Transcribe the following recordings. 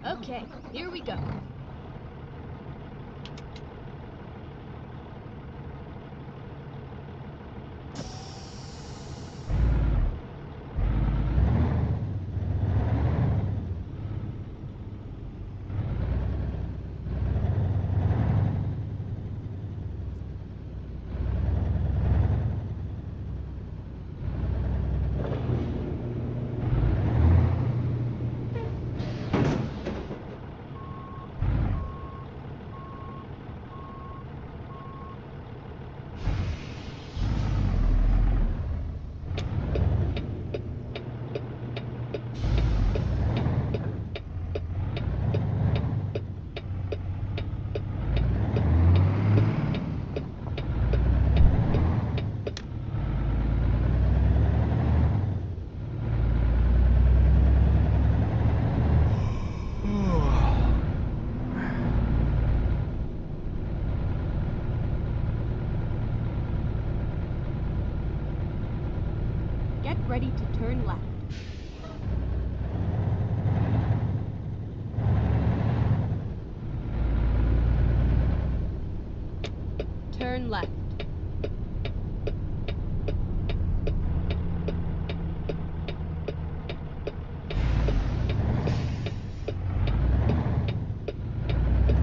Okay, here we go. Get ready to turn left. Turn left.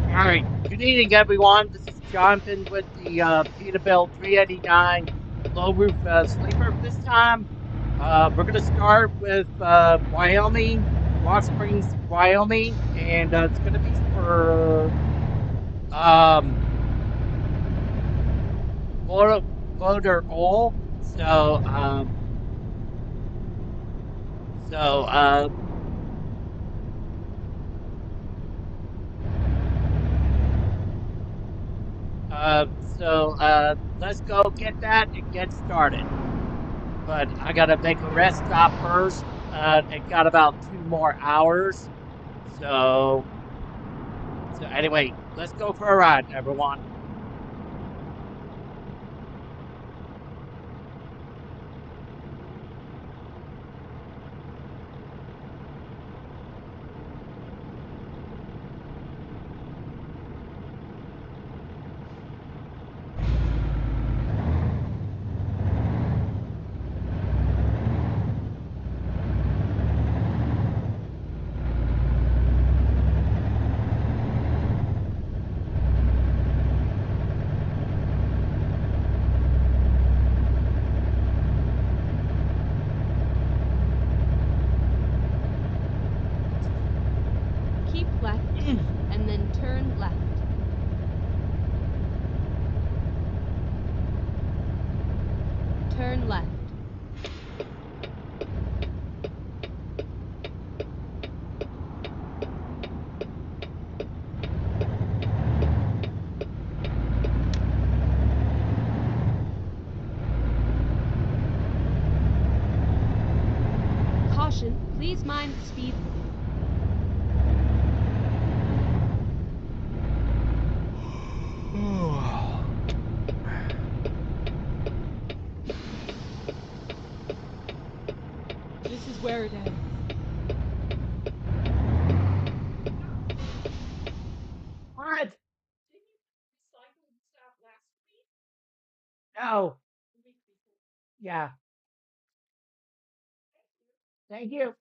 All right. Good evening, everyone. This is Jonathan with the Peterbilt 389 low roof sleeper. This time, we're going to start with Wyoming, Rock Springs, Wyoming, and it's going to be for um, motor oil. So, so, uh, let's go get that and get started. But I gotta make a rest stop first. It got about 2 more hours. So, so anyway, let's go for a ride, everyone. Keep left and then turn left. Turn left. Caution, please mind the speed. This is where it ends. What? No. Yeah. Thank you.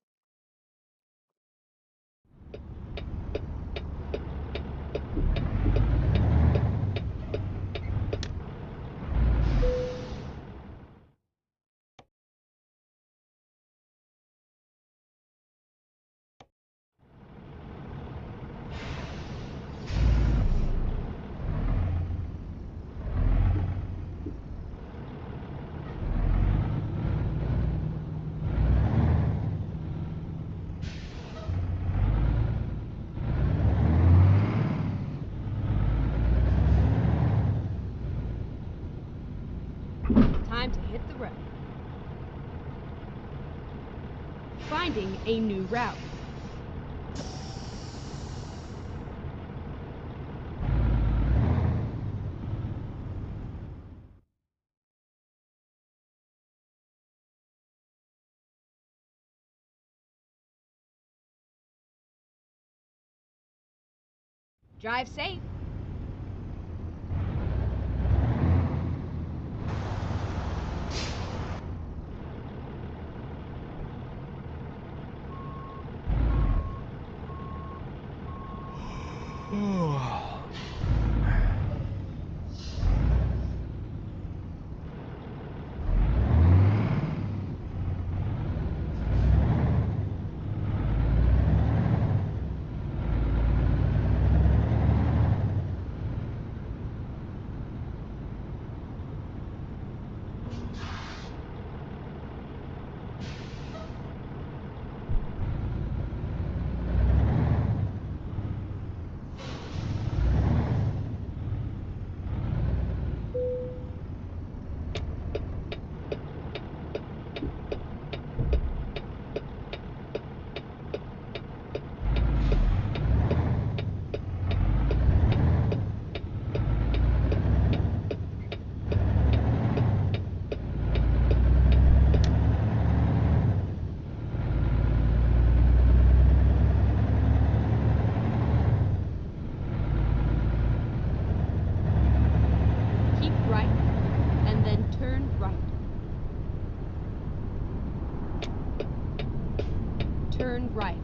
Time to hit the road. Finding a new route. Drive safe. Keep right, and then turn right. Turn right.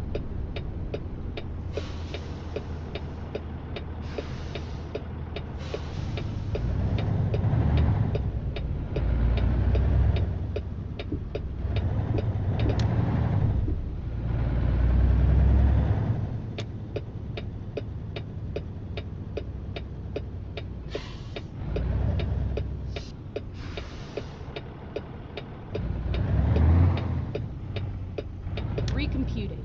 Recomputing.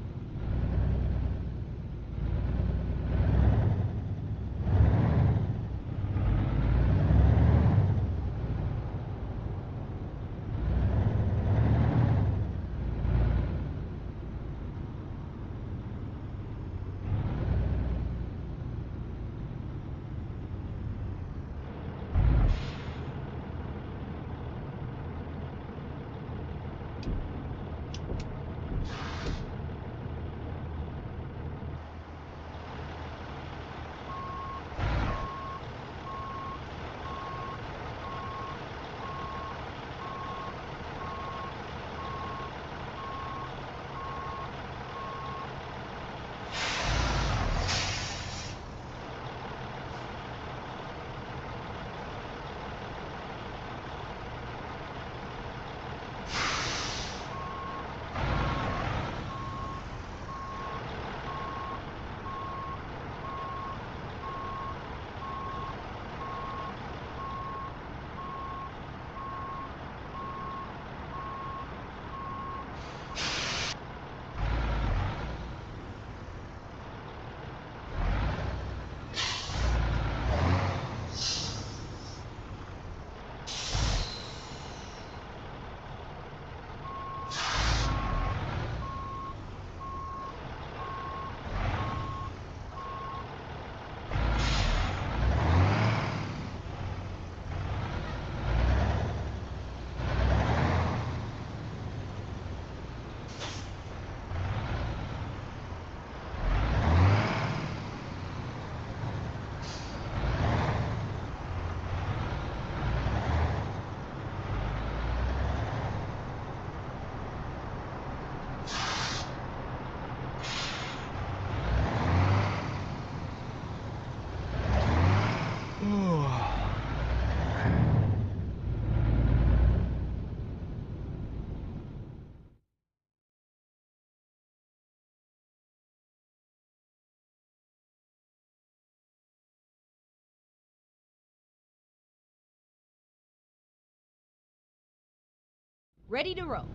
Ready to roll.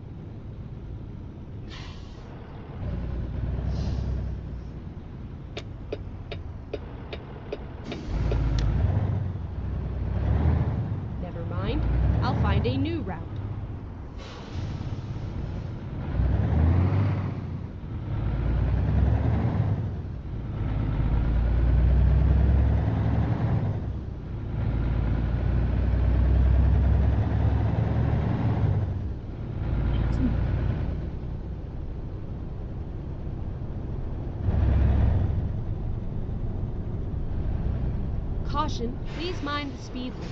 Never mind. I'll find a new route. Caution, please mind the speed limit.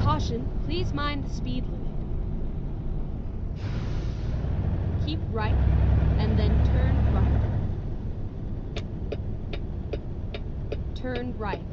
Caution, please mind the speed limit. Keep right, and then turn right. Turn right.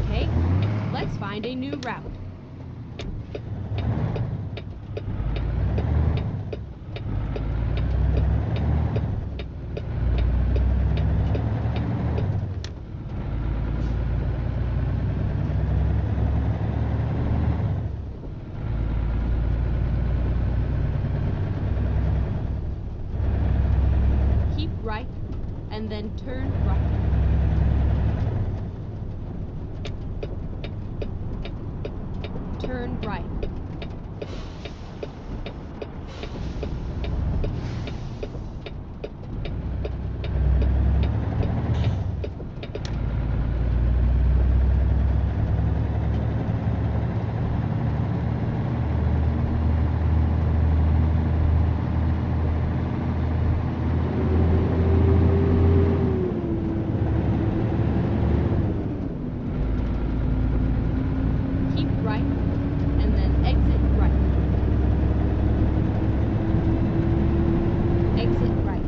Okay, let's find a new route. Keep right, and then turn right. Turn right. Keep right, and then exit right. Exit right.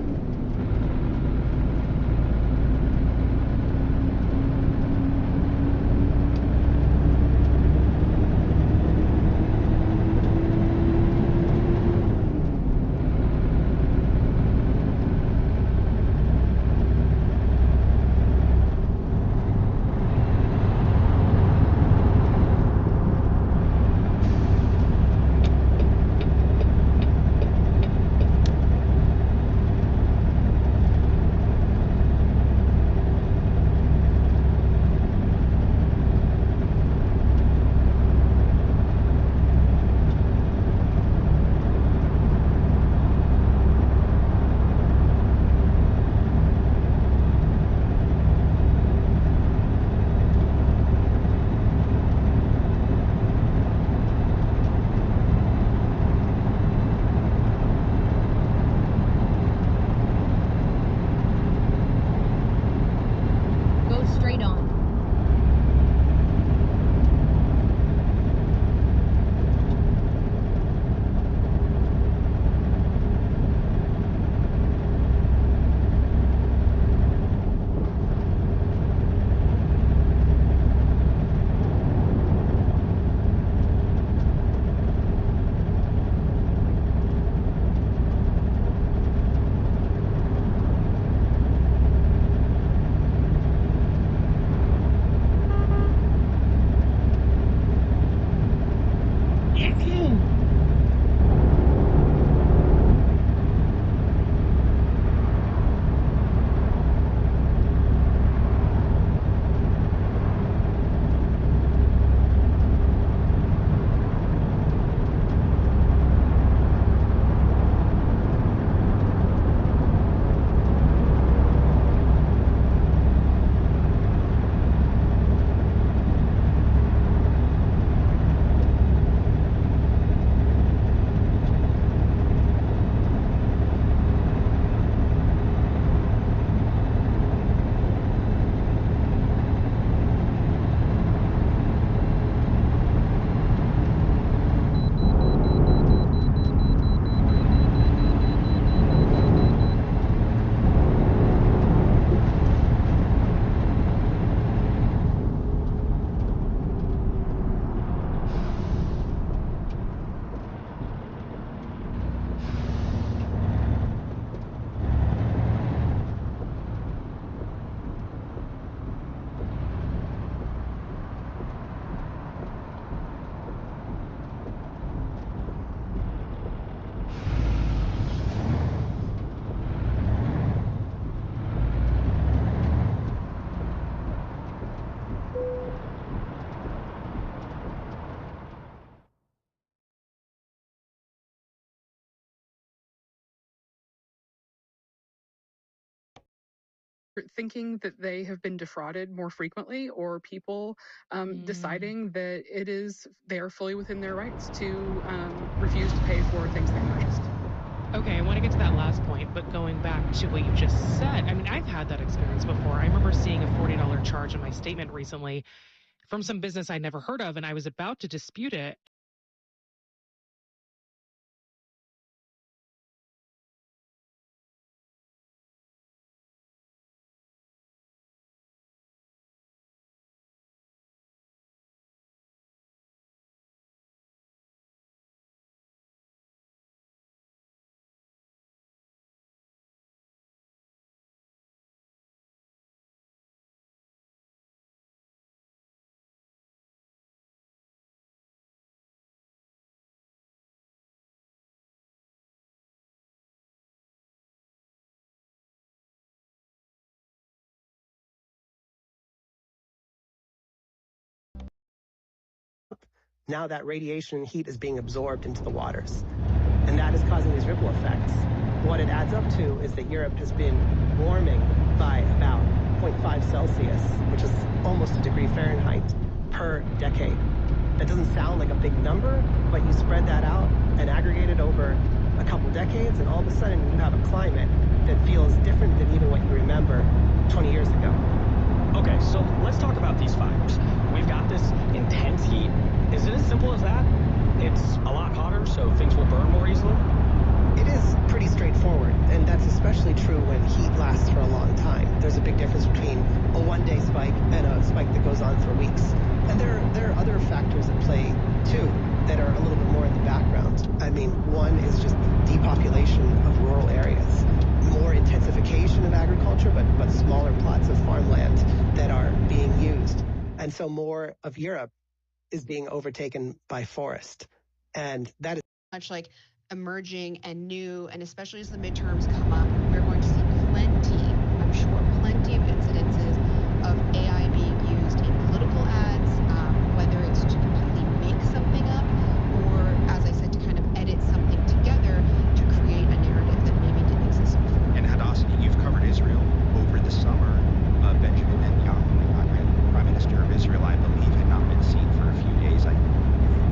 thinking that they have been defrauded more frequently, or people deciding that they are fully within their rights to refuse to pay for things they purchased. Okay, I want to get to that last point, but going back to what you just said, I mean, I've had that experience before. I remember seeing a $40 charge on my statement recently from some business I'd never heard of, and I was about to dispute it. Now that radiation and heat is being absorbed into the waters, and that is causing these ripple effects. What it adds up to is that Europe has been warming by about 0.5 Celsius, which is almost a degree Fahrenheit, per decade. That doesn't sound like a big number, but you spread that out and aggregate it over a couple decades, and all of a sudden you have a climate that feels different than even what you remember 20 years ago. Okay, so let's talk about these fires. We've got this intense heat. Is it as simple as that? It's a lot hotter, so things will burn more easily? It is pretty straightforward, and that's especially true when heat lasts for a long time. There's a big difference between a one-day spike and a spike that goes on for weeks. And there are other factors at play, too, that are a little bit more in the background. I mean, one is just depopulation of rural areas, more intensification of agriculture, but smaller plots of farmland that are being used. And so more of Europe is being overtaken by forest. And that is much like emerging and new, and especially as the midterms come up, we're going to see plenty of incidences of AI being used in political ads, whether it's to completely make something up, or, as I said, to kind of edit something together to create a narrative that maybe didn't exist before. And Hadassah, you've covered Israel over the summer. Benjamin Netanyahu, Prime Minister of Israel, I believe, had not been seen for a few days. I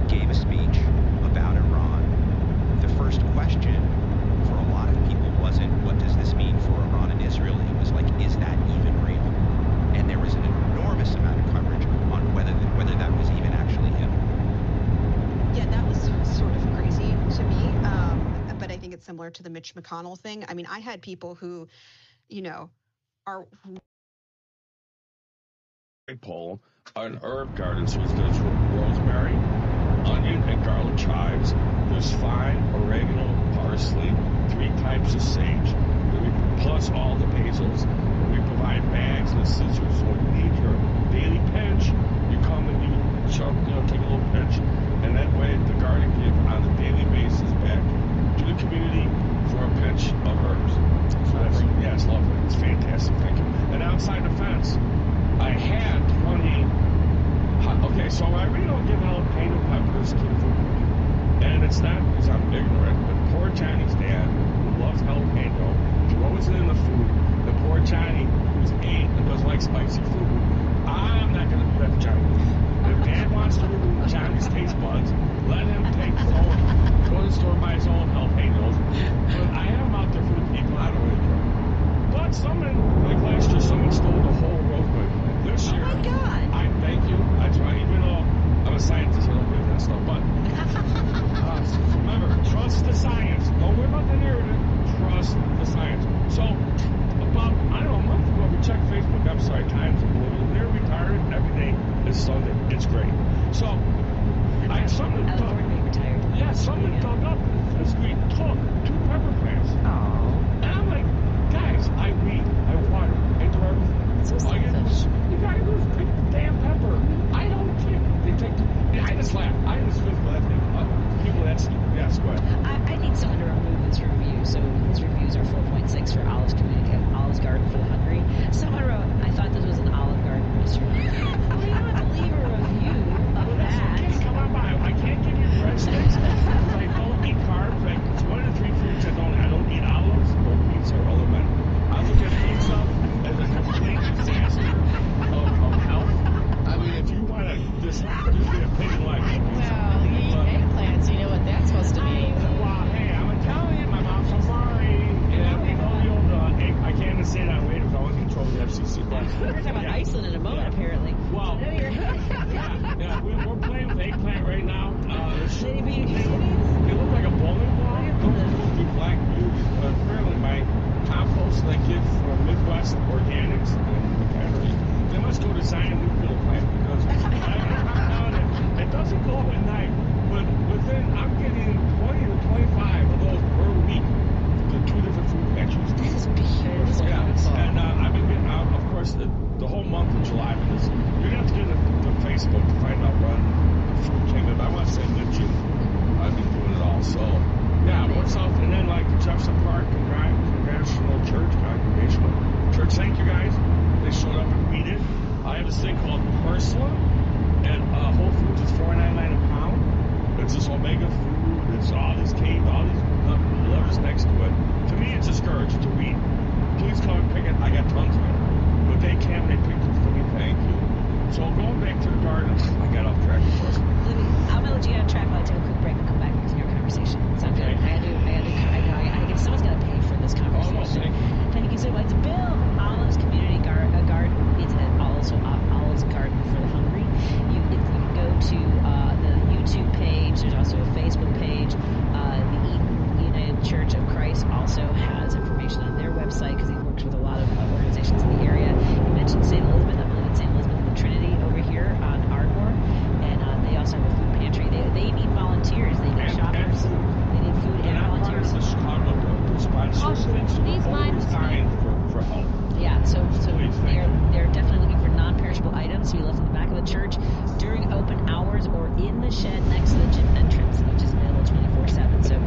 gave a speech about Iran. The first question for a lot of people wasn't, what does this mean for Iran and Israel? It was like, is that even real? And there was an enormous amount of coverage on whether that was even actually him. Yeah, that was sort of crazy to me, but I think it's similar to the Mitch McConnell thing. I mean, I had people who, are... Pole, an herb garden, so there's rosemary, onion, and garlic chives. There's thyme, oregano, parsley, 3 types of sage, plus all the basils. We provide bags and scissors. So when you need your daily pinch, you come and you chop, take a little pinch, and that way the garden give on a daily basis back to the community for a pinch of herbs. So it's lovely. It's fantastic. Thank you. And outside the fence, I had 20. Okay, so I really don't give jalapeno peppers to the food. And it's not because I'm ignorant, but poor Johnny's dad, who loves jalapeno, throws it in the food. The poor Johnny, who's 8 and doesn't like spicy food, I'm not going to do that to Johnny. If dad wants to remove Johnny's taste buds, let him take his own, go to the store, buy his own jalapenos. But I have them out there for the people. I don't really care. But like last year, someone stole the whole roadway. This year, oh my God! I thank you. I try, even though I'm a scientist, I don't believe that stuff. But remember, trust the science. Don't worry about the narrative. Trust the science. So, about, I don't know, a month ago, we checked Facebook. I'm sorry, Times of Blue. We're talking about Iceland in a moment, apparently. Well, yeah, we're playing with eggplant right now. Lady B, they look like a bowling ball. Those are supposed to be black beauties, but apparently my compost that I get from Midwest Organics, they must go design a new field plant because it doesn't go up at night. But within, I'm getting 20 to 25 of those per week. The 2 different food pantries. This is beautiful. Yeah, and I've been getting, of course, the whole month of July. Because you're gonna have to get the Facebook to find out when the food came in. I want to say mid-June. I've been doing it all. So yeah, what's up? And then like the Jefferson Park Congregational Church. Thank you guys. They showed up and greeted. I have this thing called Ursula, and Whole Foods is $4.99 a pound. It's this Omega food. It's all these letters next to it. To me, it's a scourge. It's a weed. Please come and pick it. I got tons of it. But they came, they picked it for me. Thank you. So going back to the gardens, I got off track, of course. I'm gonna let you get on track while I take a quick break and come back and continue our conversation. Sound good? I guess someone's gotta pay for this conversation. Oh, no, Thank you so much. It's Bill from Olive's Community Garden. It's also Olive's Garden for the Hungry. You can go to the YouTube page. There's also a Facebook page. The Eaton United Church of Christ also has information on their website because he works with a lot of organizations in the area. You mentioned St. Elizabeth. I believe it's St. Elizabeth and the Trinity over here on Ardmore, and they also have a food pantry. They need volunteers. They need shoppers. They need food and volunteers. These lines for help. Yeah, so they're definitely looking for non-perishable items to be left in the back of the church during open hours or in the shed next to the gym entrance, which is available 24/7. So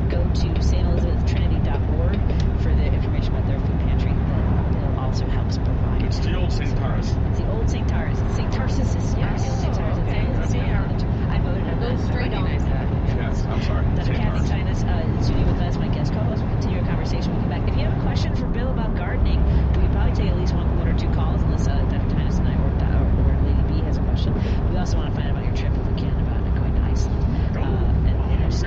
go to stelizabethtrinity.org for the information about their food pantry that Bill also helps provide. It's the old St. Tars. It's the old St. Tars. St. Tarsus. Yeah, the old St. Tars. I voted on that. straight on. Yes, I'm sorry. Dr. Kathy Sinus in the studio with us, my guest co-host. We'll continue our conversation. We'll come back. If you have a question for Bill about gardening, we could probably take at least one or two calls unless Dr. Tinus and I or Lady B has a question. We also want to find out about your trip if we can, about going to Iceland. Great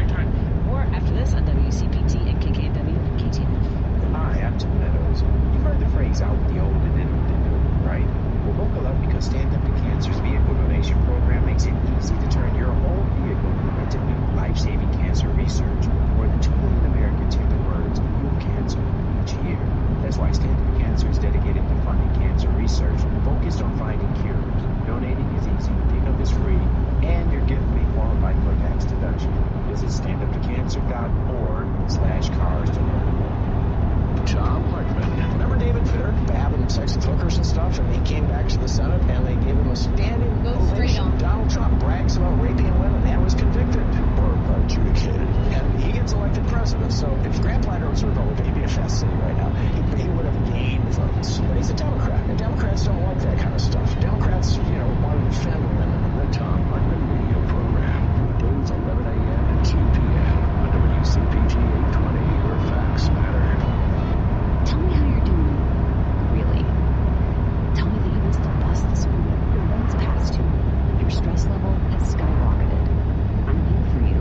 time. More after this on WCPT and KKNW and KTNF. Hi, I'm Tim Meadows. You've heard the phrase out with the old and in with the new, right? Well, buckle up because Stand Up to Cancer's vehicle donation program makes it easy to turn your old vehicle into new life-saving cancer research. More than 2 million Americans hear the words "new cancer" each year. That's why Stand Up to Cancer is dedicated to funding cancer research focused on finding cures. Donating is easy, pickup is free, and your gift may qualify for tax deduction. Visit standuptoccancer.org/cars to learn more. Tom Hartman. Remember David Vitter, having sex with hookers and stuff, and he came back to the Senate and they gave him a standing ovation. Donald Trump brags about raping women and was convicted or adjudicated, and he gets elected president. So if Grant Platter was a Republican, he'd be a fast city right now. He would have gained votes, but he's a Democrat, and Democrats don't like that kind of stuff. Democrats, want to defend women. The Tom Hartman radio program, weekdays 11 a.m. and 2 p.m. on WCPT 820, where facts matter. Tell me how you're doing, really. Tell me that you missed the bus this morning, or minutes past 2, and your stress level has skyrocketed. I'm here for you,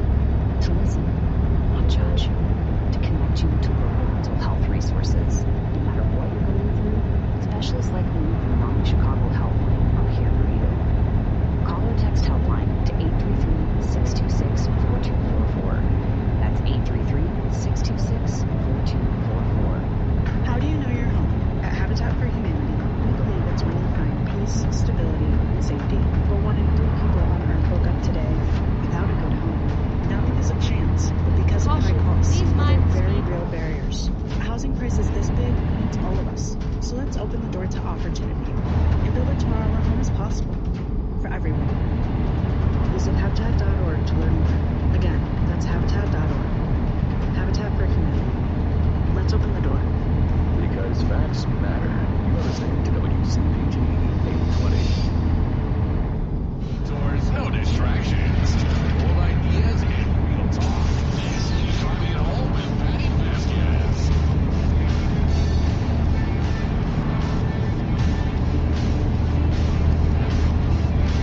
to listen, not judge, to connect you to local mental health resources. No matter what you're going through, specialists like me from the Non-Chicago Helpline are here for you. Call or text Helpline to 833-626-4244. That's 833-626-4244. How do you know your home? At Habitat for Humanity, we believe it's when you find peace, stability, and safety. But 1 in 3 people on Earth woke up today without a good home. Not because of chance, but because of high costs. They're very real barriers. Housing prices this big means all of us. So let's open the door to opportunity and build a tomorrow where home is possible for everyone. Visit habitat.org to learn more. Again, that's habitat.org. Habitat for Humanity. Let's open the door. Because facts matter. You're listening to WCPT 820. Doors, no distractions. Full ideas and real talk. This is Driving It Home with Patty Vasquez.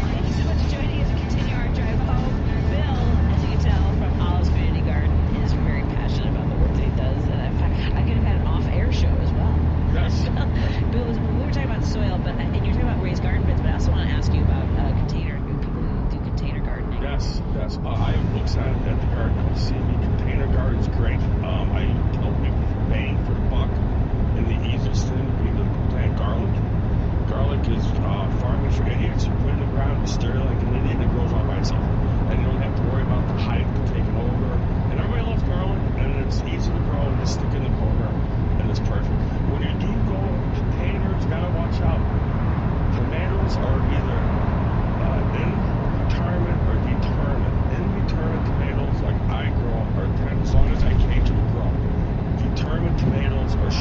Thank you so much for joining us. We continue our drive home. Bill, as you can tell from Olive's Community Garden, is very passionate about the work that he does. And in fact, I could have had an off-air show as well. Yes. Bill, we were talking about soil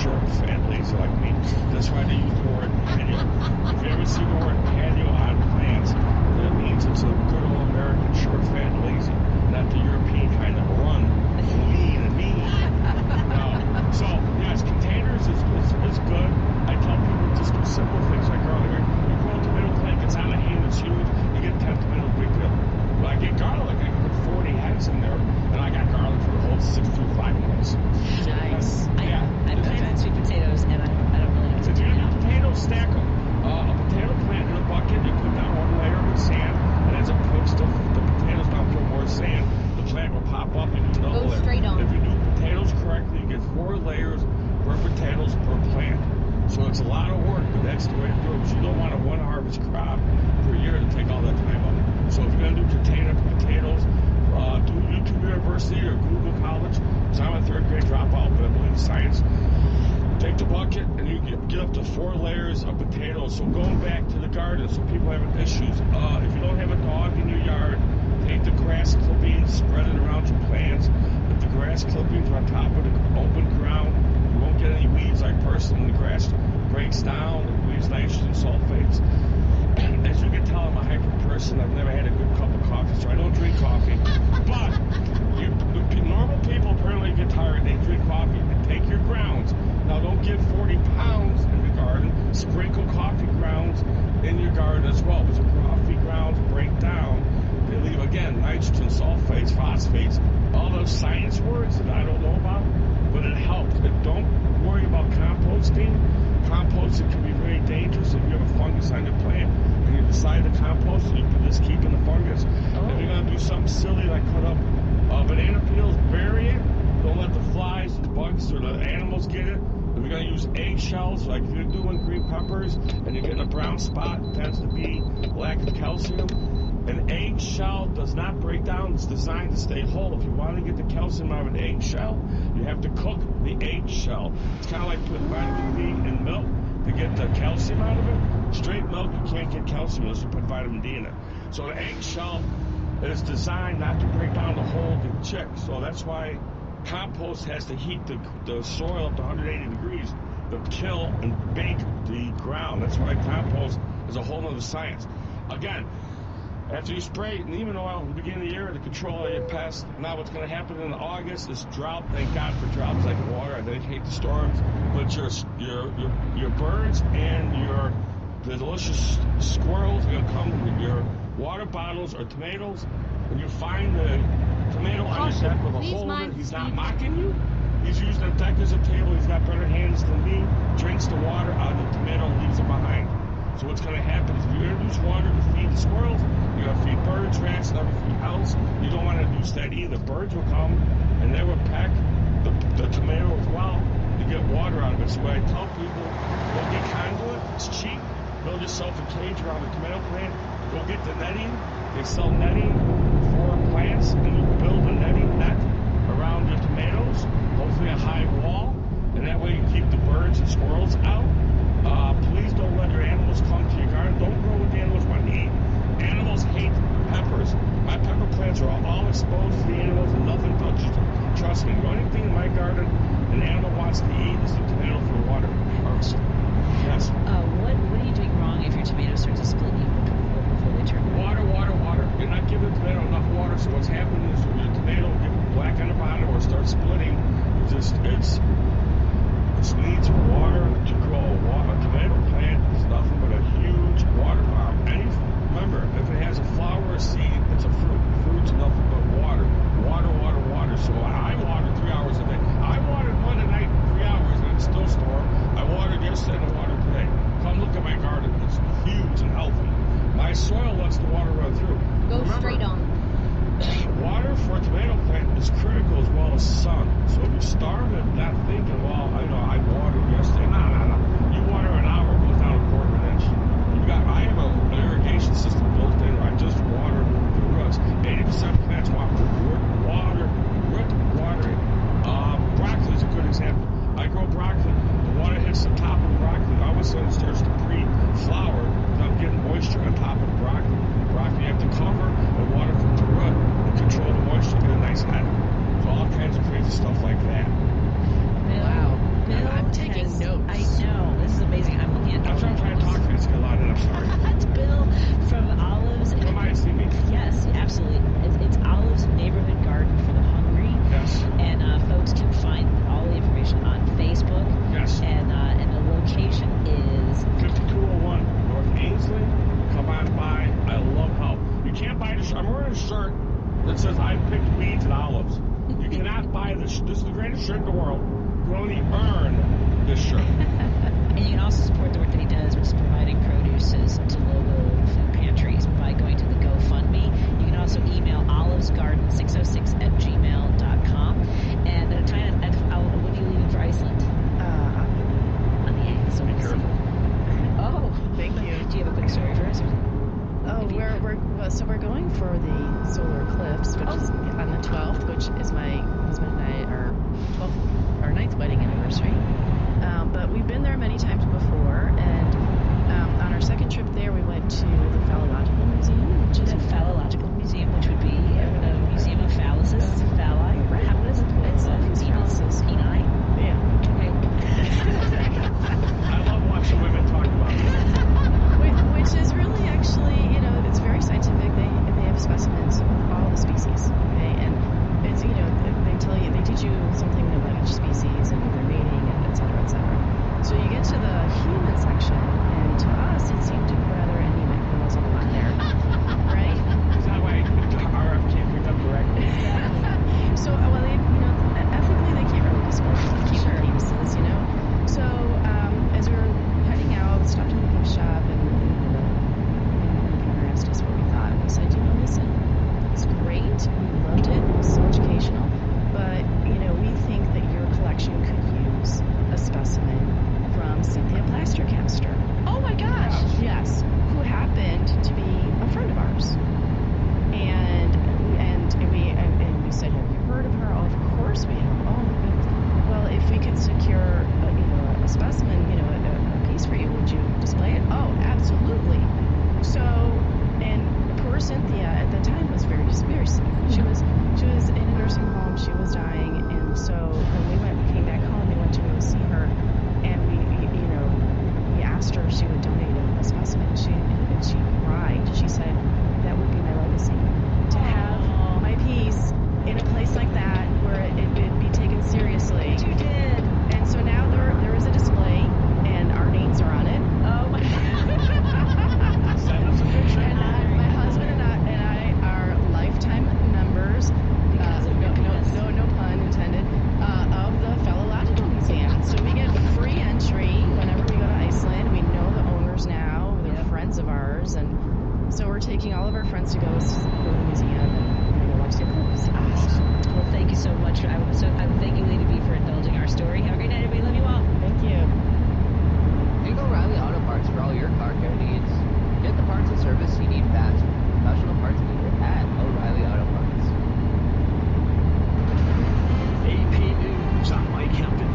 short, fat, lazy like me. That's why they use the word patio. If you ever see the word patio on plants, that means it's a good old American short, fat, lazy, not the European kind of run, lean and mean. So, yes, containers is good. I tell people just do simple things like earlier. You grow a tomato plant, gets on a hand, it's huge, you get 10 tomatoes, big deal. When I get garlic, I can put 40 heads in there, and I got garlic for the whole 6 to 5 months. So Nice. yeah. I planted sweet potatoes, and I don't really know what to If do you're now. gonna do potatoes, stack them. A potato plant in a bucket, you put down one layer with sand, and as it puts the potatoes down, put more sand, the plant will pop up and you double Go straight on. If you do potatoes correctly, you get 4 layers per potatoes per plant. So it's a lot of work, but that's the way to do it. Because you don't want a one harvest crop per year to take all that time up. So if you're gonna do potatoes, do YouTube University or Google College. Because I'm a 3rd grade dropout, but I believe in science. Take the bucket and you get up to 4 layers of potatoes. So going back to the garden, so people having issues. If you don't have a dog in your yard, take the grass clippings, spread it around your plants. If the grass clippings are on top of the open ground, you won't get any weeds. I personally, when the grass breaks down, it leaves nitrogen sulfates. As you can tell, I'm a hyper person. I've never had a good cup of coffee, so I don't drink coffee. But normal people apparently get tired. They drink coffee. And take your grounds. Now, don't get 40 pounds in the garden. Sprinkle coffee grounds in your garden as well. Because the coffee grounds break down. They leave, again, nitrogen, sulfates, phosphates, all those science words that I don't know about. But it helps. And don't worry about composting. Composting can be very dangerous if you have a fungus on your plant and you decide to compost it, you can just keep in the fungus. If you're going to do something silly like cut up banana peels, bury it. Don't let the flies, the bugs, or the animals get it. If you're going to use eggshells, like if you're doing green peppers and you're getting a brown spot, it tends to be lack of calcium. An eggshell does not break down. It's designed to stay whole. If you want to get the calcium out of an eggshell, you have to cook the eggshell. It's kind of like putting vitamin D in milk to get the calcium out of it. Straight milk, you can't get calcium unless you put vitamin D in it. So the eggshell is designed not to break down the whole chick. So that's why compost has to heat the soil up to 180 degrees to kill and bake the ground. That's why compost is a whole other science. Again, after you spray neem oil at the beginning of the year to control all your pests, now what's going to happen in August is drought. Thank God for droughts like water. I hate the storms, but your birds and the delicious squirrels are going to come with your water bottles or tomatoes. When you find the tomato on your deck with a hole in it, he's not mocking you. He's using the deck as a table. He's got better hands than me. Drinks the water out of the tomato and leaves it behind. So what's going to happen is if you introduce water to feed the squirrels, you're going to feed birds, rats, and everything else. You don't want to introduce that either. Birds will come and they will peck the tomato as well to get water out of it. So what I tell people, go get conduit. It's cheap. Build yourself a cage around the tomato plant. Go get the netting. They sell netting for plants, and you build a netting net around your tomatoes, hopefully a high wall, and that way you keep the birds and squirrels out. Please don't let your animals come to your garden. Don't grow what the animals want to eat. Animals hate peppers. My pepper plants are all exposed to the animals and nothing touches them. Trust me, the only thing in my garden an animal wants to eat is the tomato for water. Yes. What are you doing wrong if your tomatoes start to split before they turn? Water. You're not giving the tomato enough water, so what's happening is your tomato will get black on the bottom or start splitting. It needs water to grow. A tomato plant is nothing but a huge water bomb. Remember, if it has a flower or a seed, it's a fruit. Fruit's nothing but water. Water. So I water 3 hours a day. I watered one a night, 3 hours, and it's still storm. I watered yesterday and I watered today. Come look at my garden. It's huge and healthy. My soil lets the water run through. Remember, straight on. Water for a tomato plant is critical as well as sun. So if you starve it, not thinking, well, I watered yesterday. No. You water an hour, it goes down a quarter of an inch. I have an irrigation system built in where I just water the roots. 80% of plants want root water. Broccoli is a good example. I grow broccoli. The water hits the top of the broccoli. All of a sudden it starts to pre-flower because I'm getting moisture on top of the broccoli. Broccoli you have to cover and water from the root and control the moisture to get a nice head. So all kinds of crazy stuff like that. Wow. I'm section. And to us, it seemed rather anemic. There wasn't a lot there, right? Is that why RF can't pick up directly? So, well, ethically, they can't really dispose of human penises, you know? So, as we were heading out, we stopped at a gift shop, and the owner asked us what we thought. We said, listen, it's great. We loved it. It was so educational. But, we think that your collection could use a specimen from Cynthia Plastercaster. Oh my gosh! Yes, who happened to be a friend of ours. And we said, have you heard of her? Oh, of course we have. Oh, well, if we could secure, a specimen, a piece for you, would you display it? Oh, absolutely. So, and poor Cynthia at the time was very, very sick. She was in a nursing home. She was dying, and so when we came back home, we went to go see her, and we asked her if she would donate a specimen. And she cried. She said, that would be my legacy, to have my piece in a place like that where it'd be taken seriously. But you did. And so now there is a display, and our names are on it. Oh my God. Send us a picture. And my husband and I are lifetime members, no pun intended, of the Philological Museum. So we get free entry whenever we go to Iceland. We know the owners now. They're friends of ours. And so we're taking all of our friends to go to the museum and watch the eclipse. Awesome. Well, thank you so much. I thank you, Lady B, for indulging our story. Have a great night, everybody. Love you all. Thank you. Think O'Reilly Auto Parts for all your car care needs. Get the parts and service you need fast. Professional parts dealer at O'Reilly Auto Parts. AP News, I'm Mike Hampton.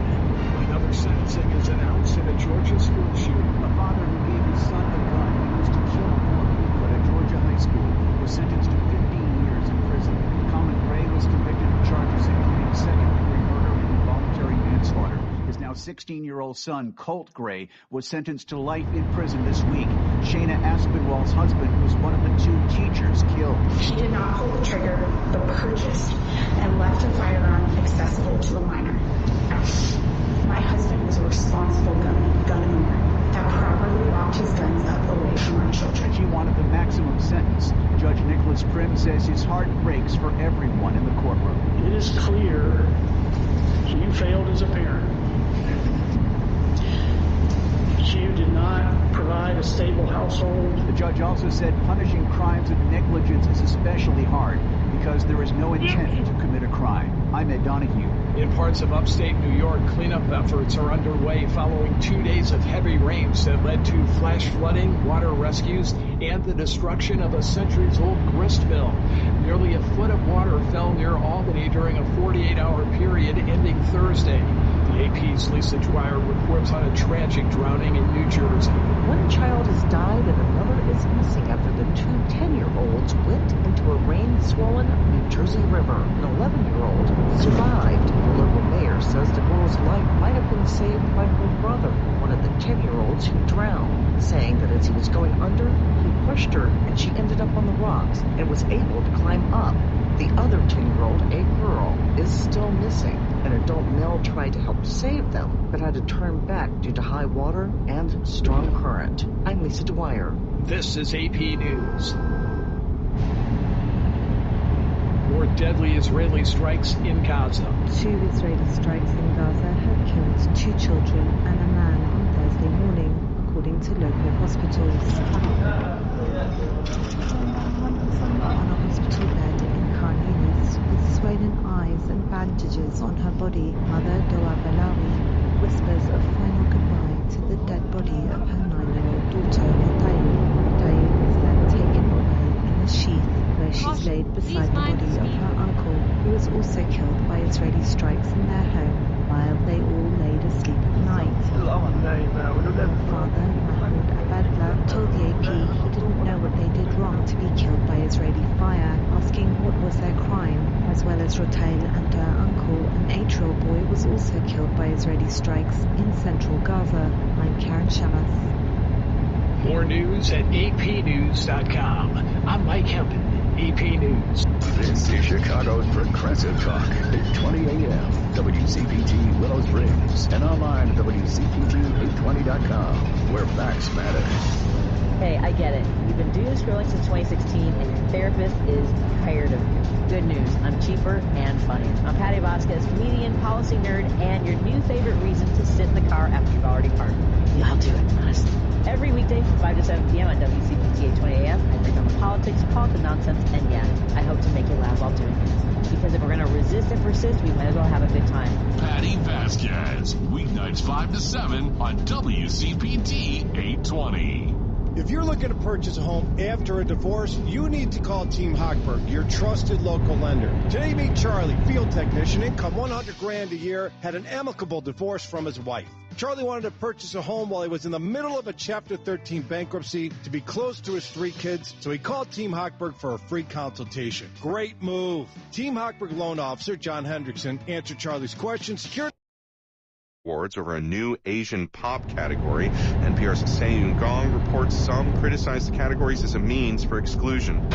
Another sentencing is announced in a Georgia school shooting. A father who gave his son a gun used to kill 4 people at a Georgia high school was sentenced to 15 years in prison. Colin Gray was convicted of charges including second-degree murder and involuntary manslaughter. His now 16-year-old son, Colt Gray, was sentenced to life in prison this week. Shayna Aspinwall's husband was one of the 2 teachers killed. She did not pull the trigger, but purchased and left a firearm accessible to a minor. My husband was a responsible gun owner that properly locked his guns up away from our children. She wanted the maximum sentence. Judge Nicholas Prim says his heart breaks for everyone in the courtroom. It is clear you failed as a parent. You did not provide a stable household. The judge also said punishing crimes of negligence is especially hard because there is no intent to commit a crime. I'm Ed Donahue. In parts of upstate New York, cleanup efforts are underway following 2 days of heavy rains that led to flash flooding, water rescues, and the destruction of a centuries-old grist mill. Nearly a foot of water fell near Albany during a 48-hour period ending Thursday. The AP's Lisa Dwyer reports on a tragic drowning in New Jersey. One child has died and another is missing after the 2 10-year-olds went into a rain-swollen New Jersey river. An 11-year-old survived. The local mayor says the girl's life might have been saved by her brother, one of the 10-year-olds who drowned, saying that as he was going under, he pushed her and she ended up on the rocks and was able to climb up. The other 10-year-old, a girl, is still missing. An adult male tried to help save them, but had to turn back due to high water and strong current. I'm Lisa Dwyer. This is AP News. More deadly Israeli strikes in Gaza. 2 Israeli strikes in Gaza have killed 2 children and a man on Thursday morning, according to local hospitals. On a hospital bed in Khan Yunis, with swollen eyes and bandages on her body, Mother Doa Balawi whispers a final goodbye to the dead body of her 9-year-old daughter, Rotayu. Rotayu is then taken away in a sheath, where she's laid beside the body of her uncle, who was also killed by Israeli strikes in their home, while they all laid asleep at night. Father Mahmoud Abadla told the AP he didn't know what they did wrong to be killed by Israeli fire, asking what was their crime, as well as Rotail and her uncle, an 8-year-old boy, was also killed by Israeli strikes in central Gaza. I'm Karen Shamas. More news at apnews.com. I'm Mike Hempin, AP News. This is Chicago's Progressive Talk, 820 AM, WCPT Willow Springs, and online at WCPT 820.com, where facts matter. Hey, I get it. You've been doom scrolling since 2016, and your therapist is tired of you. Good news, I'm cheaper and funnier. I'm Patty Vasquez, comedian, policy nerd, and your new favorite reason to sit in the car after you've already parked. I'll do it, honestly. Every weekday from 5 to 7 p.m. on WCPT 820 AM, I break down the politics, call it the nonsense, and yeah, I hope to make you laugh while doing it. Because if we're going to resist and persist, we might as well have a good time. Patty Vasquez, weeknights 5 to 7 on WCPT 820. If you're looking to purchase a home after a divorce, you need to call Team Hochberg, your trusted local lender. Today, meet Charlie, field technician, income $100,000 a year, had an amicable divorce from his wife. Charlie wanted to purchase a home while he was in the middle of a Chapter 13 bankruptcy to be close to his 3 kids, so he called Team Hochberg for a free consultation. Great move. Team Hochberg loan officer John Hendrickson answered Charlie's questions, secured awards over a new Asian pop category. NPR's Seung Gong reports some criticize the categories as a means for exclusion.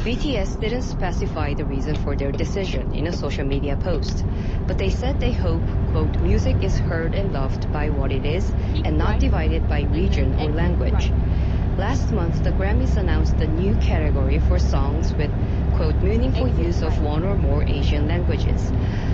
BTS didn't specify the reason for their decision in a social media post, but they said they hope, quote, music is heard and loved by what it is and not divided by region or language. Last month, the Grammys announced the new category for songs with, quote, meaningful use of one or more Asian languages.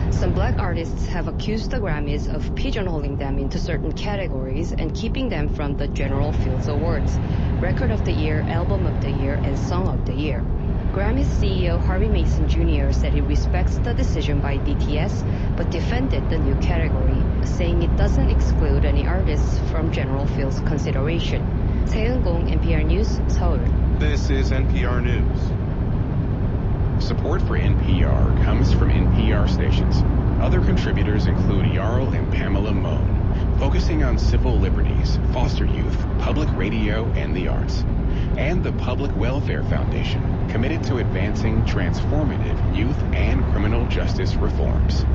Some black artists have accused the Grammys of pigeonholing them into certain categories and keeping them from the general Fields Awards, Record of the Year, Album of the Year, and Song of the Year. Grammys CEO Harvey Mason Jr. said he respects the decision by BTS, but defended the new category, saying it doesn't exclude any artists from general Fields consideration. Seung Gong, NPR News, Seoul. This is NPR News. Support for NPR comes from NPR stations. Other contributors include Jarl and Pamela Mohn, focusing on civil liberties, foster youth, public radio, and the arts. And the Public Welfare Foundation, committed to advancing transformative youth and criminal justice reforms.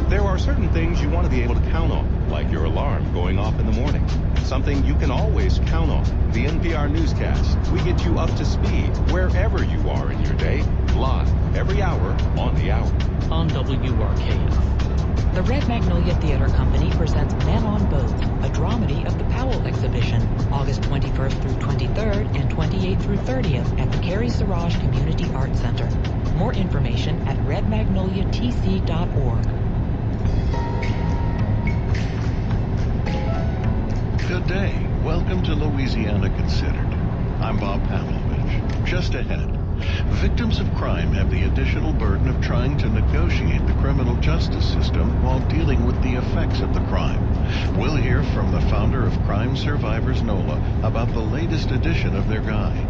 There are certain things you want to be able to count on, like your alarm going off in the morning. Something you can always count on, the NPR newscast. We get you up to speed wherever you are in your day, live, every hour, on the hour. On WRKF. The Red Magnolia Theater Company presents Men on Both, a dramedy of the Powell exhibition, August 21st through 23rd and 28th through 30th at the Carrie Siraj Community Arts Center. More information at redmagnoliatc.org. Good day. Welcome to Louisiana Considered. I'm Bob Pavlovich. Just ahead, victims of crime have the additional burden of trying to negotiate the criminal justice system while dealing with the effects of the crime. We'll hear from the founder of Crime Survivors NOLA about the latest edition of their guide.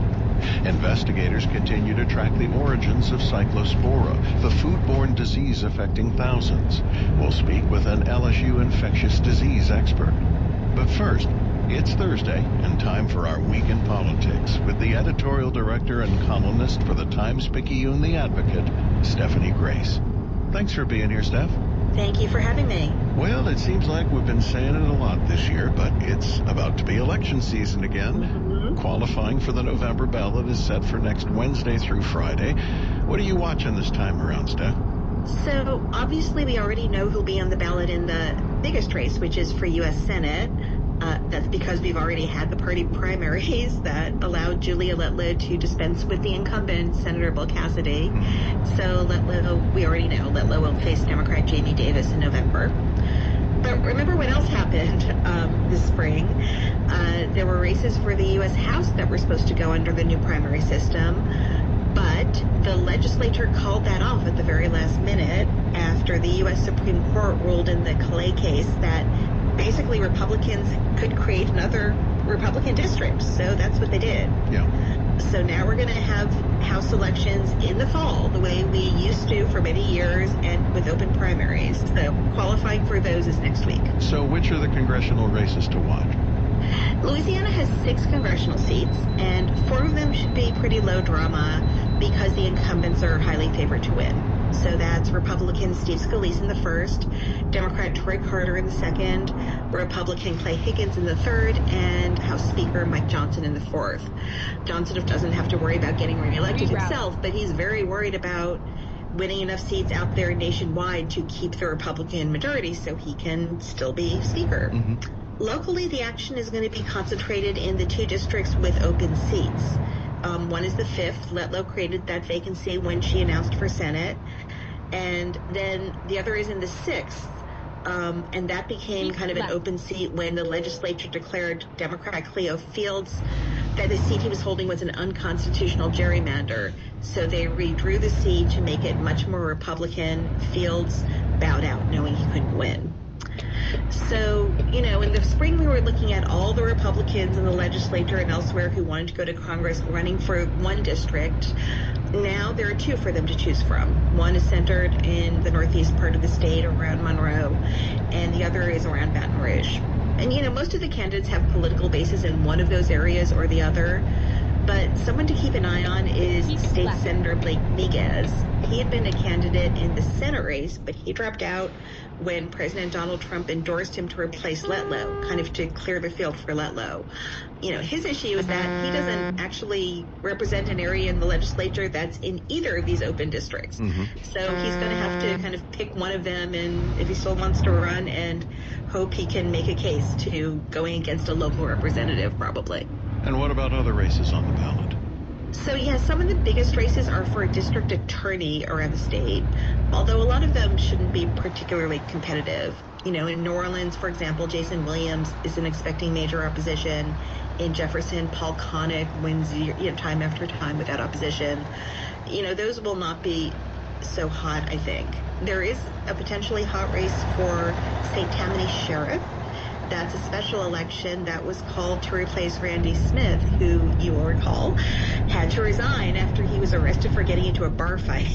Investigators continue to track the origins of cyclospora, the foodborne disease affecting thousands. We'll speak with an LSU infectious disease expert. But first, it's Thursday and time for our Week in Politics with the editorial director and columnist for the Times-Picayune The Advocate, Stephanie Grace. Thanks for being here, Steph. Thank you for having me. Well, it seems like we've been saying it a lot this year, but it's about to be election season again. Mm-hmm. Qualifying for the November ballot is set for next Wednesday through Friday. What are you watching this time around, Steph? So, obviously, we already know who'll be on the ballot in the biggest race, which is for U.S. Senate. That's because we've already had the party primaries that allowed Julia Letlow to dispense with the incumbent, Senator Bill Cassidy. So Letlow, we already know, Letlow will face Democrat Jamie Davis in November. But remember what else happened this spring? There were races for the U.S. House that were supposed to go under the new primary system. But the legislature called that off at the very last minute after the U.S. Supreme Court ruled in the Calais case that basically Republicans could create another Republican district. So that's what they did. Yeah. So now we're going to have House elections in the fall, the way we used to for many years, and with open primaries. So qualifying for those is next week. So which are the congressional races to watch? Louisiana has 6 congressional seats, and 4 of them should be pretty low drama because the incumbents are highly favored to win. So that's Republican Steve Scalise in the first, Democrat Troy Carter in the second, Republican Clay Higgins in the third, and House Speaker Mike Johnson in the fourth. Johnson doesn't have to worry about getting reelected himself, but he's very worried about winning enough seats out there nationwide to keep the Republican majority so he can still be Speaker. Locally, the action is going to be concentrated in the two districts with open seats. One is the 5th. Letlow created that vacancy when she announced for Senate. And then the other is in the 6th. And that became kind of an open seat when the legislature declared Democrat Cleo Fields that the seat he was holding was an unconstitutional gerrymander. So they redrew the seat to make it much more Republican. Fields bowed out, knowing he couldn't win. So, in the spring we were looking at all the Republicans in the legislature and elsewhere who wanted to go to Congress running for one district. Now there are two for them to choose from. One is centered in the northeast part of the state around Monroe, and the other is around Baton Rouge. And, most of the candidates have political bases in one of those areas or the other. But someone to keep an eye on is State Senator Blake Miguez. He had been a candidate in the Senate race, but he dropped out when President Donald Trump endorsed him to replace Letlow, kind of to clear the field for Letlow. His issue is that he doesn't actually represent an area in the legislature that's in either of these open districts. So he's going to have to kind of pick one of them, and if he still wants to run, and hope he can make a case to going against a local representative, probably. And what about other races on the ballot? So, some of the biggest races are for a district attorney around the state, although a lot of them shouldn't be particularly competitive. In New Orleans, for example, Jason Williams isn't expecting major opposition. In Jefferson, Paul Connick wins time after time without opposition. Those will not be so hot, I think. There is a potentially hot race for St. Tammany Sheriff. That's a special election that was called to replace Randy Smith, who you will recall had to resign after he was arrested for getting into a bar fight.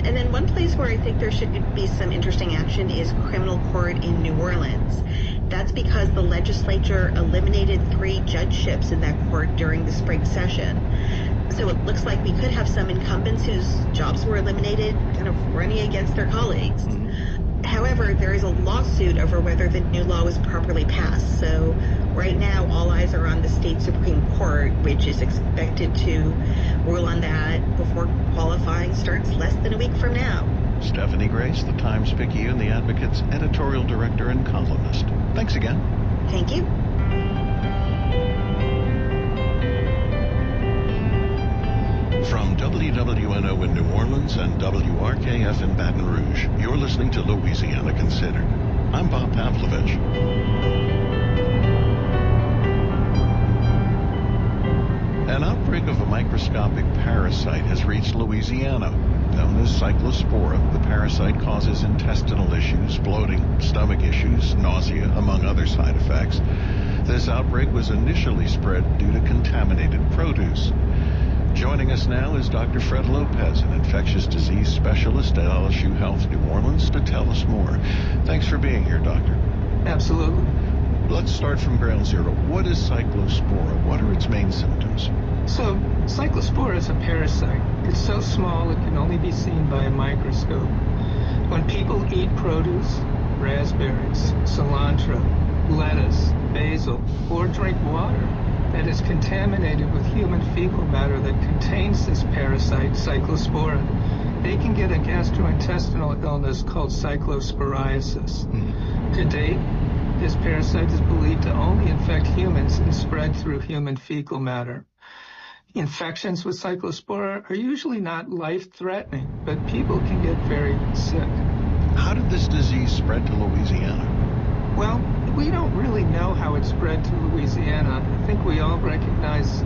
And then one place where I think there should be some interesting action is criminal court in New Orleans. That's because the legislature eliminated 3 judgeships in that court during the spring session. So it looks like we could have some incumbents whose jobs were eliminated kind of running against their colleagues. However, there is a lawsuit over whether the new law was properly passed. So right now, all eyes are on the state Supreme Court, which is expected to rule on that before qualifying starts less than a week from now. Stephanie Grace, the Times-Picayune and the Advocate's editorial director and columnist. Thanks again. Thank you. From WWNO in New Orleans and WRKF in Baton Rouge, you're listening to Louisiana Considered. I'm Bob Pavlovich. An outbreak of a microscopic parasite has reached Louisiana. Known as Cyclospora, the parasite causes intestinal issues, bloating, stomach issues, nausea, among other side effects. This outbreak was initially spread due to contaminated produce. Joining us now is Dr. Fred Lopez, an infectious disease specialist at LSU Health New Orleans, to tell us more. Thanks for being here, Doctor. Absolutely. Let's start from ground zero. What is Cyclospora? What are its main symptoms? So, Cyclospora is a parasite. It's so small it can only be seen by a microscope. When people eat produce, raspberries, cilantro, lettuce, basil, or drink water that is contaminated with human fecal matter that contains this parasite, Cyclospora, they can get a gastrointestinal illness called cyclosporiasis. To date, this parasite is believed to only infect humans and spread through human fecal matter. Infections with Cyclospora are usually not life-threatening, but people can get very sick. How did this disease spread to Louisiana? Well, we don't really know how it spread to Louisiana. I think we all recognize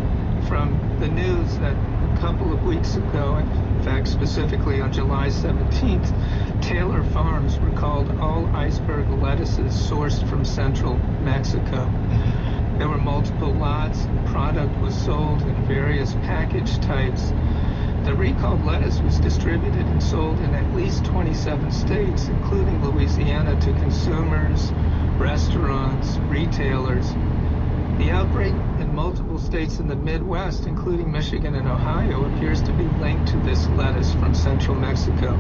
from the news that a couple of weeks ago, in fact, specifically on July 17th, Taylor Farms recalled all iceberg lettuces sourced from central Mexico. There were multiple lots, and the product was sold in various package types. The recalled lettuce was distributed and sold in at least 27 states, including Louisiana, to consumers, restaurants, retailers. The outbreak in multiple states in the Midwest, including Michigan and Ohio, appears to be linked to this lettuce from central Mexico.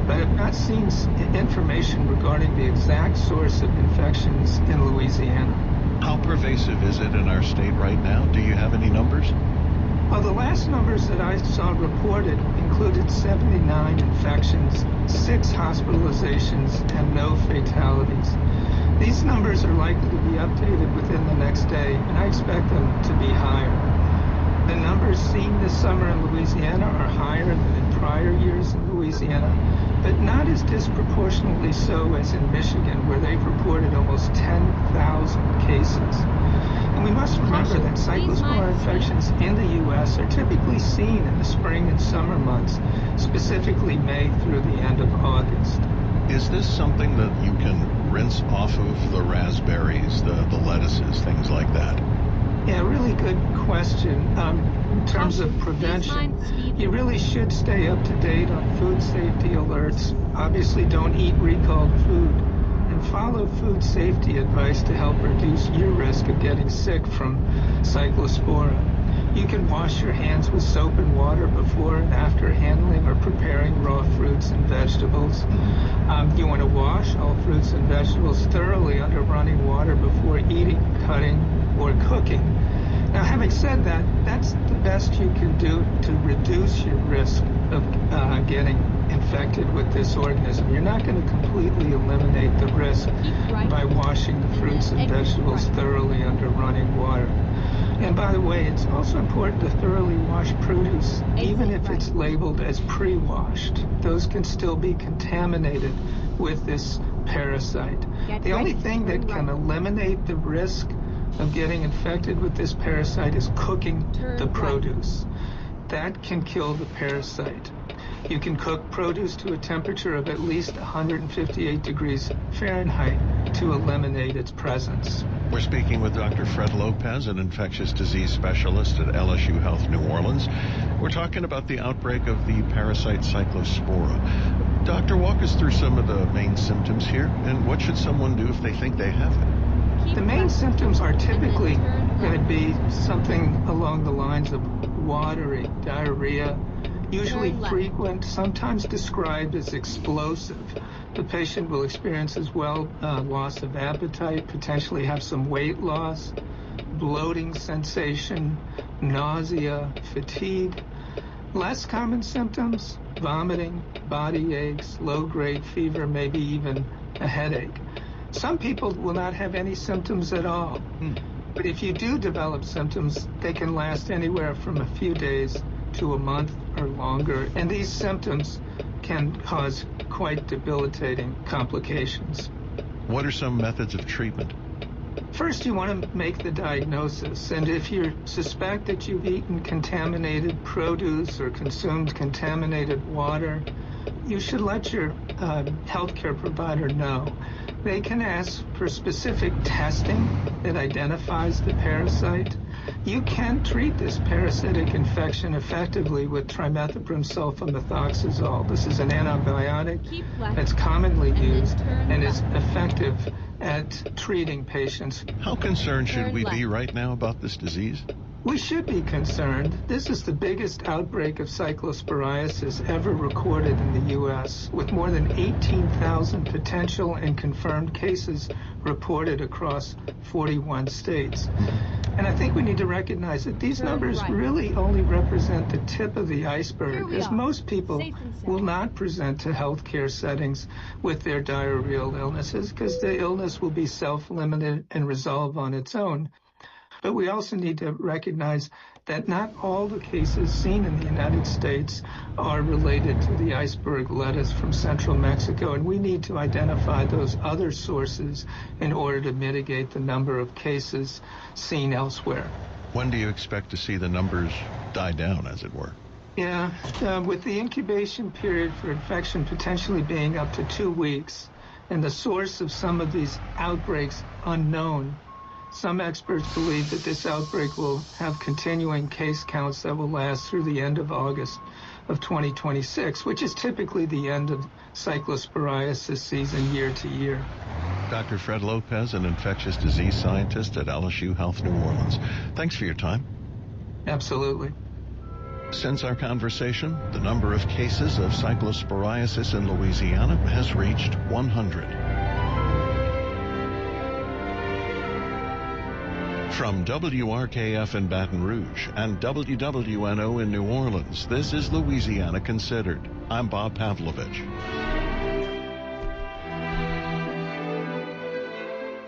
But I've not seen information regarding the exact source of infections in Louisiana. How pervasive is it in our state right now? Do you have any numbers? Well, the last numbers that I saw reported included 79 infections, 6 hospitalizations, and no fatalities. These numbers are likely to be updated within the next day, and I expect them to be higher. The numbers seen this summer in Louisiana are higher than in prior years in Louisiana, but not as disproportionately so as in Michigan, where they've reported almost 10,000 cases. And we must remember that cyclospora infections in the U.S. are typically seen in the spring and summer months, specifically May through the end of August. Is this something that you can rinse off of the raspberries, the lettuces, things like that? Yeah, really good question. In terms of prevention, you really should stay up to date on food safety alerts. Obviously, don't eat recalled food, and follow food safety advice to help reduce your risk of getting sick from cyclospora. You can wash your hands with soap and water before and after handling or preparing raw fruits and vegetables. You want to wash all fruits and vegetables thoroughly under running water before eating, cutting, or cooking. Now, having said that, that's the best you can do to reduce your risk of getting infected with this organism. You're not going to completely eliminate the risk by washing the fruits and vegetables thoroughly under running water. And by the way, it's also important to thoroughly wash produce, even if it's labeled as pre-washed. Those can still be contaminated with this parasite. The only thing that can eliminate the risk of getting infected with this parasite is cooking the produce. That can kill the parasite. You can cook produce to a temperature of at least 158 degrees Fahrenheit to eliminate its presence. We're speaking with Dr. Fred Lopez, an infectious disease specialist at LSU Health New Orleans. We're talking about the outbreak of the parasite cyclospora. Doctor, walk us through some of the main symptoms here, and what should someone do if they think they have it? The main symptoms are typically going to be something along the lines of watery, diarrhea, usually frequent, sometimes described as explosive. The patient will experience as well loss of appetite, potentially have some weight loss, bloating sensation, nausea, fatigue. Less common symptoms, vomiting, body aches, low-grade fever, maybe even a headache. Some people will not have any symptoms at all. But if you do develop symptoms, they can last anywhere from a few days to a month or longer. And these symptoms can cause quite debilitating complications. What are some methods of treatment? First, you want to make the diagnosis. And if you suspect that you've eaten contaminated produce or consumed contaminated water, you should let your healthcare provider know. They can ask for specific testing that identifies the parasite. You can treat this parasitic infection effectively with trimethoprim sulfamethoxazole. This is an antibiotic that's commonly used and is effective at treating patients. How concerned should we be right now about this disease? We should be concerned. This is the biggest outbreak of cyclosporiasis ever recorded in the U.S., with more than 18,000 potential and confirmed cases reported across 41 states. And I think we need to recognize that these numbers really only represent the tip of the iceberg, as most people will not present to healthcare settings with their diarrheal illnesses because the illness will be self-limited and resolve on its own. But we also need to recognize that not all the cases seen in the United States are related to the iceberg lettuce from central Mexico, and we need to identify those other sources in order to mitigate the number of cases seen elsewhere. When do you expect to see the numbers die down, as it were? Yeah, with the incubation period for infection potentially being up to 2 weeks, and the source of some of these outbreaks unknown, some experts believe that this outbreak will have continuing case counts that will last through the end of August of 2026, which is typically the end of cyclosporiasis season year to year. Dr. Fred Lopez, an infectious disease scientist at LSU Health New Orleans. Thanks for your time. Absolutely. Since our conversation, the number of cases of cyclosporiasis in Louisiana has reached 100. From WRKF in Baton Rouge and WWNO in New Orleans, this is Louisiana Considered. I'm Bob Pavlovich.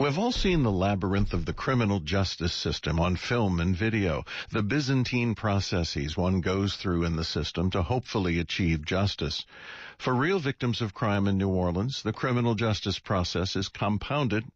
We've all seen the labyrinth of the criminal justice system on film and video, the Byzantine processes one goes through in the system to hopefully achieve justice. For real victims of crime in New Orleans, the criminal justice process is compounded